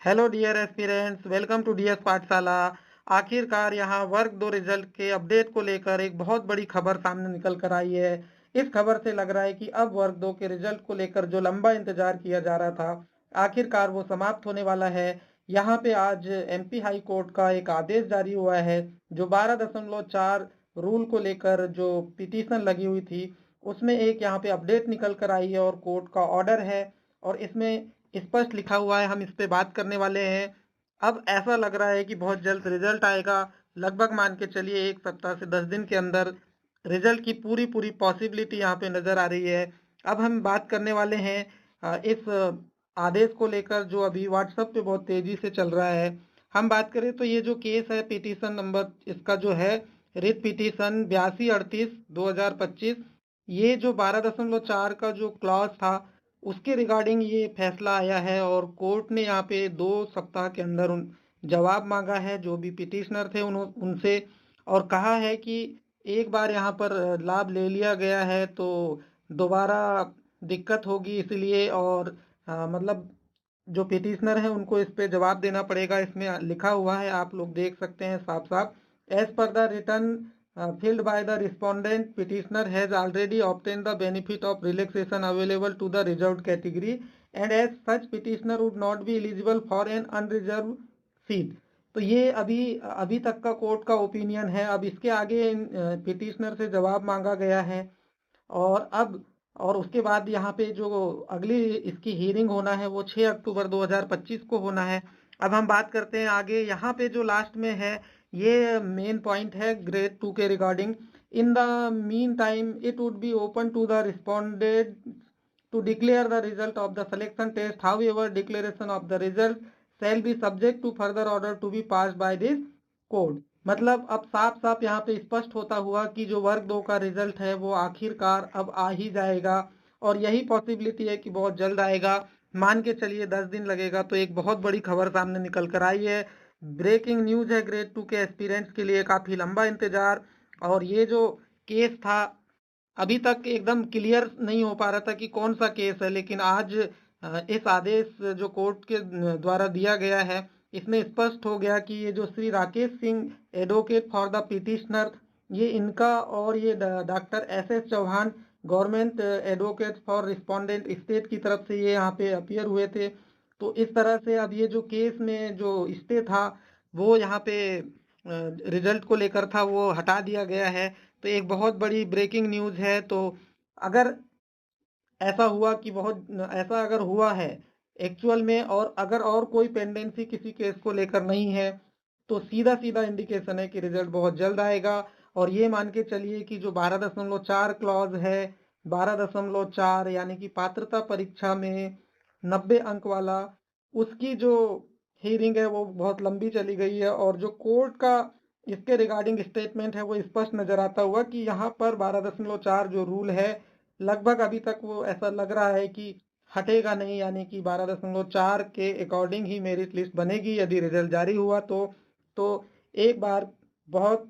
Hello dear aspirants, welcome to DS Pathshala. आखिरकार यहाँ वर्ग दो रिजल्ट के अपडेट को लेकर एक बहुत बड़ी खबर सामने निकल कर आई है। इस खबर से लग रहा है कि अब वर्ग दो के रिजल्ट को लेकर जो लंबा इंतजार किया जा रहा था, आखिरकार वो समाप्त होने वाला है। यहाँ पे आज एमपी हाई कोर्ट का एक आदेश जारी हुआ है, जो 12.4 रूल को लेकर जो पिटीशन लगी हुई थी, उसमें एक यहाँ पे अपडेट निकल कर आई है और कोर्ट का ऑर्डर है। और इसमें स्पष्ट लिखा हुआ है, हम इस पे बात करने वाले हैं। अब ऐसा लग रहा है कि बहुत जल्द रिजल्ट आएगा। लगभग मान के चलिए 1 सप्ताह से 10 दिन के अंदर रिजल्ट की पूरी पूरी पॉसिबिलिटी यहाँ पे नजर आ रही है। अब हम बात करने वाले हैं इस आदेश को लेकर, जो अभी व्हाट्सएप पे बहुत तेजी से चल रहा है। हम बात करें तो ये जो केस है, पिटीशन नंबर इसका जो है, रिट पिटीशन 8238/2025, ये जो 12.4 का जो क्लॉज था, उसके रिगार्डिंग ये फैसला आया है। और कोर्ट ने यहाँ पे 2 सप्ताह के अंदर जवाब मांगा है जो भी पिटिशनर थे उनसे, और कहा है कि एक बार यहाँ पर लाभ ले लिया गया है तो दोबारा दिक्कत होगी, इसलिए। और मतलब जो पिटिशनर है उनको इस पे जवाब देना पड़ेगा। इसमें लिखा हुआ है, आप लोग देख सकते हैं साफ साफ, as per the return filled by the respondent, petitioner has already obtained the benefit of relaxation available to the reserved category, and as such petitioner would not be eligible for an unreserved seat। तो ये अभी अभी तक का court का opinion है। अब इसके आगे पिटिशनर से जवाब मांगा गया है, और उसके बाद यहाँ पे जो अगली इसकी हियरिंग होना है वो 6 अक्टूबर 2025 को होना है। अब हम बात करते हैं आगे। यहाँ पे जो लास्ट में है, ये मेन पॉइंट है ग्रेड 2 के regarding. In the mean time it would be open to the responded to declare the result of the selection test. However, declaration of the result shall be subject to further order to be passed by this court। मतलब अब साफ साफ यहाँ पे स्पष्ट होता हुआ कि जो वर्ग दो का रिजल्ट है वो आखिरकार अब आ ही जाएगा, और यही पॉसिबिलिटी है कि बहुत जल्द आएगा। मान के चलिए 10 दिन लगेगा। तो एक बहुत बड़ी खबर सामने निकल कर आई है, ब्रेकिंग न्यूज है ग्रेड 2 के एस्पिरेंट्स के लिए। काफी लंबा इंतजार, और ये जो केस था अभी तक एकदम क्लियर नहीं हो पा रहा था कि कौन सा केस है, लेकिन आज इस आदेश जो कोर्ट के द्वारा दिया गया है, इसमें स्पष्ट हो गया कि ये जो Shri Rakesh Singh, advocate for the petitioner, ये इनका, और ये doctor S Chauhan, government advocate for respondent state की तरफ से ये यहाँ पे अपियर हुए थे। तो इस तरह से अब ये जो केस में जो स्टे था, वो यहाँ पे रिजल्ट को लेकर था, वो हटा दिया गया है। तो एक बहुत बड़ी ब्रेकिंग न्यूज है। तो अगर ऐसा हुआ कि बहुत ऐसा अगर हुआ है एक्चुअल में, और अगर और कोई पेंडेंसी किसी केस को लेकर नहीं है, तो सीधा सीधा इंडिकेशन है कि रिजल्ट बहुत जल्द आएगा। और ये मान के चलिए कि जो 12.4 क्लॉज है, 12.4 यानी कि पात्रता परीक्षा में 90 अंक वाला, उसकी जो हियरिंग है वो बहुत लंबी चली गई है। और जो कोर्ट का इसके रिगार्डिंग स्टेटमेंट है वो स्पष्ट नजर आता हुआ कि यहाँ पर 12.4 जो रूल है, लगभग अभी तक वो ऐसा लग रहा है कि हटेगा नहीं, यानी कि 12.4 के अकॉर्डिंग ही मेरिट लिस्ट बनेगी यदि रिजल्ट जारी हुआ तो एक बार बहुत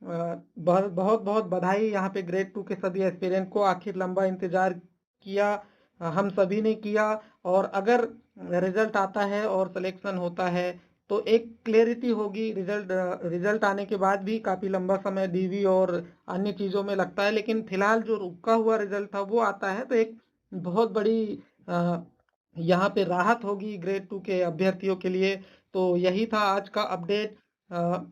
बहुत बहुत बहुत बधाई यहाँ पे ग्रेड 2 के सभी एस्पिरेंट को। आखिर लंबा इंतजार किया, हम सभी ने किया। और अगर रिजल्ट आता है और सिलेक्शन होता है तो एक क्लैरिटी होगी। रिजल्ट आने के बाद भी काफी लंबा समय डीवी और अन्य चीजों में लगता है, लेकिन फिलहाल जो रुका हुआ रिजल्ट था वो आता है तो एक बहुत बड़ी यहाँ पे राहत होगी ग्रेड 2 के अभ्यर्थियों के लिए। तो यही था आज का अपडेट।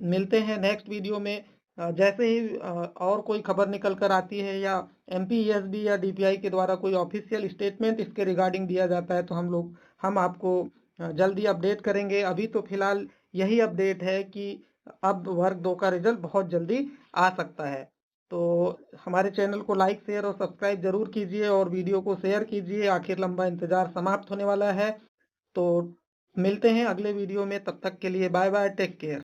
मिलते हैं नेक्स्ट वीडियो में। जैसे ही और कोई खबर निकल कर आती है, या एमपीईएसबी या डीपीआई के द्वारा कोई ऑफिशियल स्टेटमेंट इसके रिगार्डिंग दिया जाता है, तो हम आपको जल्दी अपडेट करेंगे। अभी तो फिलहाल यही अपडेट है कि अब वर्ग 2 का रिजल्ट बहुत जल्दी आ सकता है। तो हमारे चैनल को लाइक, शेयर और सब्सक्राइब जरूर कीजिए, और वीडियो को शेयर कीजिए। आखिर लंबा इंतजार समाप्त होने वाला है। तो मिलते हैं अगले वीडियो में, तब तक के लिए बाय बाय, टेक केयर।